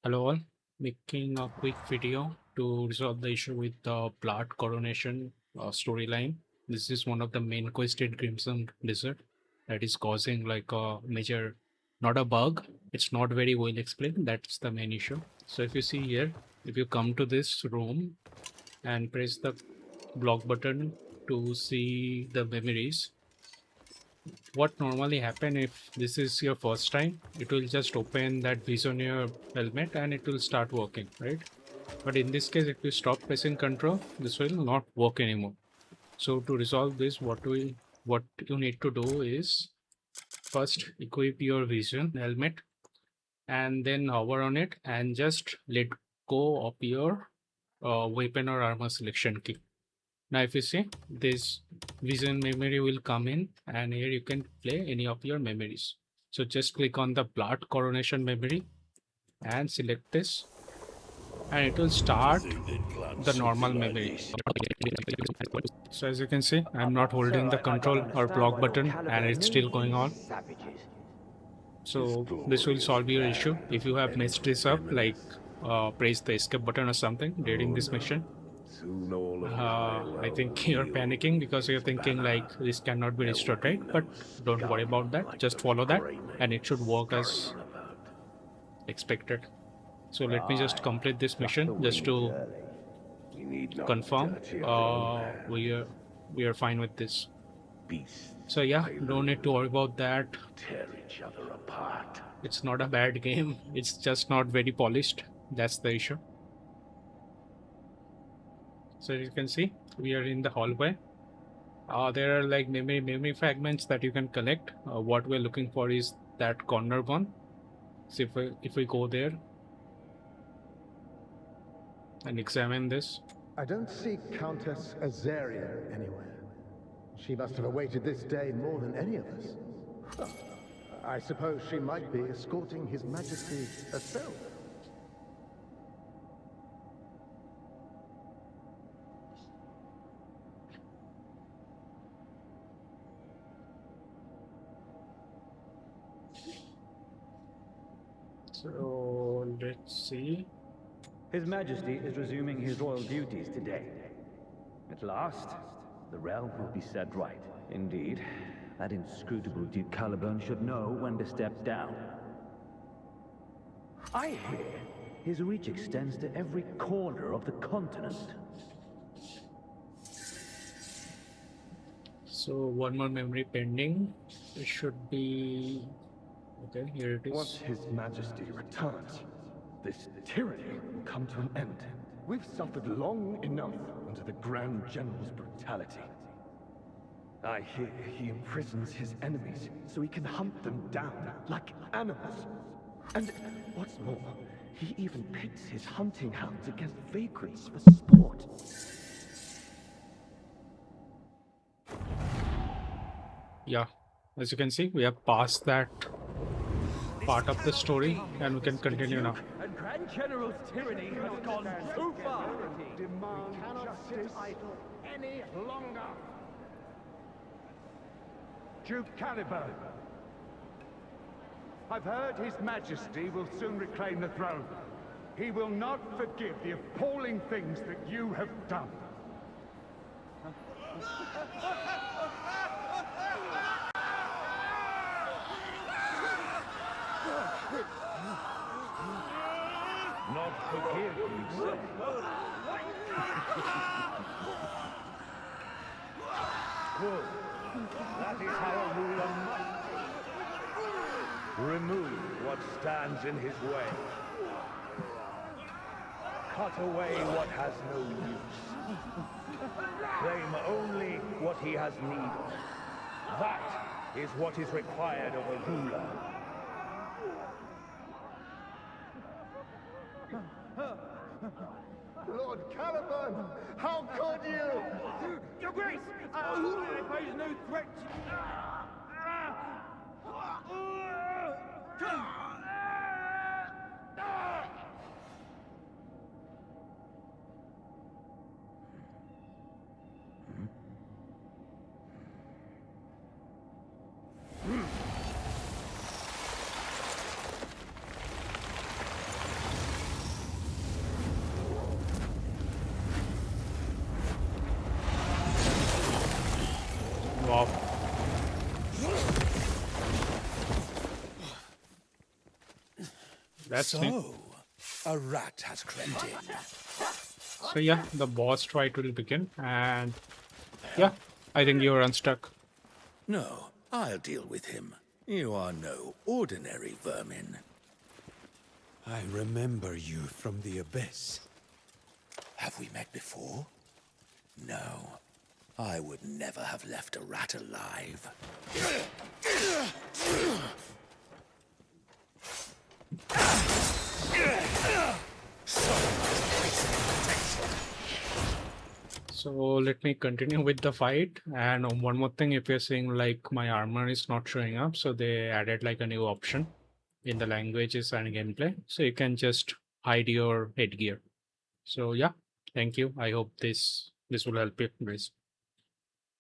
Hello all, making a quick video to resolve the issue with the Blood Coronation storyline. This is one of the main quests in Crimson Desert that is causing like a major, not a bug, it's not very well explained, that's the main issue. So if you see here, if you come to this room and press the block button to see the memories, what normally happen if this is your first time, it will just open that vision your helmet and it will start working, right? But in this case, if you stop pressing control, this will not work anymore. So to resolve this, what you need to do is first equip your vision helmet and then hover on it and just let go of your weapon or armor selection key. Now, if you see, this vision memory will come in, and here you can play any of your memories. So just click on the Blood Coronation memory and select this, and it will start the normal memory. So as you can see, I'm not holding Sir, the I don't control or understand block why Lord button, and Caliban it's knew still going these on. savages. So this will solve your issue. If you have messed this up, like press the escape button or something during this mission, Soon all of Kyle I think will you're wield panicking because you're his thinking banner. like this cannot be There will restored, be right? no But don't worry scum about that. like Just those follow that grey and it men should work scurrying as on about. expected. So let me just Aye, complete this pluck mission the just wings to early. We need not confirm dirty our own hands. we are fine with this. Beasts So yeah, may don't need to rule, worry about that. tear each other apart. It's not a bad game. It's just not very polished. That's the issue. So you can see we are in the hallway. There are like memory fragments that you can collect. What we're looking for is that corner one. So if we go there and examine this, I don't see Countess Azaria anywhere. She must have awaited this day more than any of us. I suppose she might be escorting His Majesty herself. so let's see. His Majesty is resuming his royal duties today. At last, the realm will be set right. Indeed, that inscrutable Duke Caliban should know when to step down. I hear his reach extends to every corner of the continent. So one more memory pending. It should be okay. Here it Once is. His Majesty returns, this tyranny will come to an end. We've suffered long enough under the Grand General's brutality. I hear he imprisons his enemies so he can hunt them down like animals. And what's more, he even pits his hunting hounds against vagrants for sport. Yeah, as you can see, we have passed that part of the story, and we can continue now. And Grand General's tyranny has gone too far. Demand justice any longer. Duke Caliban, I've heard His Majesty will soon reclaim the throne. He will not forgive the appalling things that you have done. Not forgive, you say? Good. That is how a ruler must be. Remove what stands in his way. Cut away what has no use. Claim only what he has need of. That is what is required of a ruler. Lord Caliban, how could you? Your Grace! I pose no threat. That's neat. A rat has crept in. So yeah, the boss fight will begin, and yeah, I think you're unstuck. No, I'll deal with him. You are no ordinary vermin. I remember you from the abyss. Have we met before? No. I would never have left a rat alive. So let me continue with the fight. And one more thing, if you're saying like my armor is not showing up, so they added like a new option in the languages and gameplay. So you can just hide your headgear. So yeah, thank you. I hope this will help you guys.